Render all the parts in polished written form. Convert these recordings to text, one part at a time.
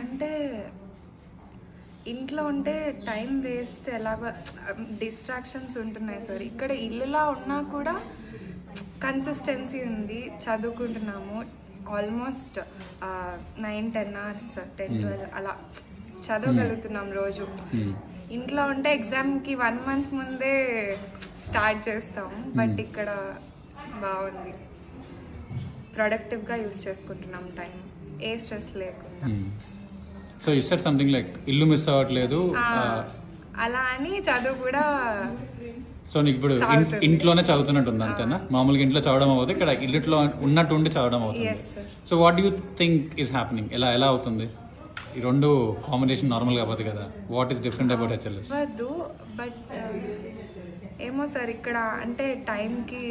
అంటే ఇంట్లో ఉంటే టైం వేస్ట్ ఎలాగో డిస్ట్రాక్షన్స్ ఉంటున్నాయి సార్. ఇక్కడ ఇల్లులా ఉన్నా కూడా కన్సిస్టెన్సీ ఉంది, చదువుకుంటున్నాము. ఆల్మోస్ట్ 9-10 hours 10-12 అలా చదవగలుగుతున్నాం రోజు. ఇంట్లో ఉంటే ఎగ్జామ్కి 1 month ముందే స్టార్ట్ చేస్తాము, బట్ ఇక్కడ బాగుంది, ప్రొడక్టివ్గా యూజ్ చేసుకుంటున్నాం టైం, ఏ స్ట్రెస్ లేకుండా. So you said something like ఇల్లు మిస్ అవ్వట్లేదు అలా అని చదువు కూడా. సో నీకు ఇప్పుడు ఇంట్లోనే చదువుతున్నట్టు ఉంది అంతేనా? మామూలుగా ఇంట్లో చదవడం అవుతుంది, ఇక్కడ ఇల్లులో ఉన్నట్టు ఉండి చదవడం అవుతుంది. So what you think is happening? ఎలా అవుతుంది ఈ రెండు కాంబినేషన్? నార్మల్ గా పోతుంది కదా, what is different about HLS? But ఏమో సార్, ఇక్కడ అంటే టైంకి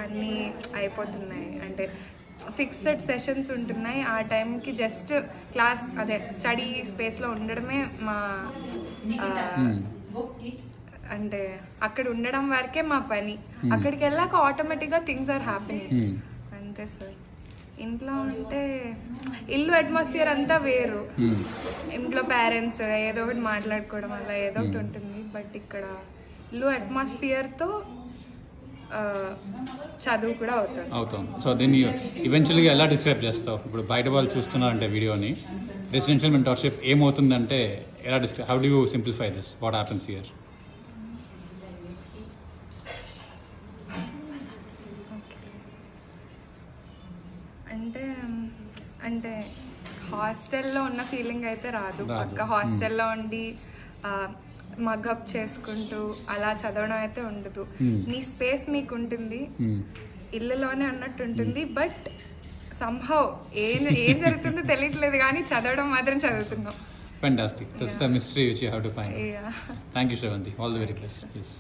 అన్నీ అయిపోతున్నాయి, అంటే ఫిక్స్డ్ సెషన్స్ ఉంటున్నాయి. ఆ టైంకి జస్ట్ క్లాస్ అదే స్టడీ స్పేస్లో ఉండడమే మా అంటే అక్కడ ఉండడం వరకే మా పని. అక్కడికి వెళ్ళాక ఆటోమేటిక్గా థింగ్స్ ఆర్ హ్యాపెనింగ్ అంతే సార్. ఇంట్లో ఉంటే ఇల్లు అట్మాస్ఫియర్ అంతా వేరు, ఇంట్లో పేరెంట్స్ ఏదో ఒకటి మాట్లాడుకోవడం అలా ఏదో ఒకటి ఉంటుంది. బట్ ఇక్కడ ఇల్లు అట్మాస్ఫియర్తో చదువు కూడా అవుతుంది. సో దీన్ని ఈవెన్చువల్గా ఎలా డిస్క్రైబ్ చేస్తావు? ఇప్పుడు బయట వాళ్ళు చూస్తున్నారంటే వీడియోని, రెసిడెన్షియల్ మెంటర్షిప్ ఏమవుతుందంటే ఎలా describe, how do you simplify this, what happens here? అంటే హాస్టల్లో ఉన్న ఫీలింగ్ అయితే రాదు. పక్క హాస్టల్లో ఉండి మగప్ చేసుకుంటూ అలా చదవడం అయితే ఉండదు. మీ స్పేస్ మీకు ఉంటుంది, ఇల్లులోనే అన్నట్టు ఉంటుంది. బట్ సంహౌ ఏం జరుగుతుందో తెలియట్లేదు, కానీ చదవడం మాత్రం చదువుతున్నాం. Fantastic. That's the mystery which you have to find. Yeah. Thank you, Shravanti. All the very best. Yes.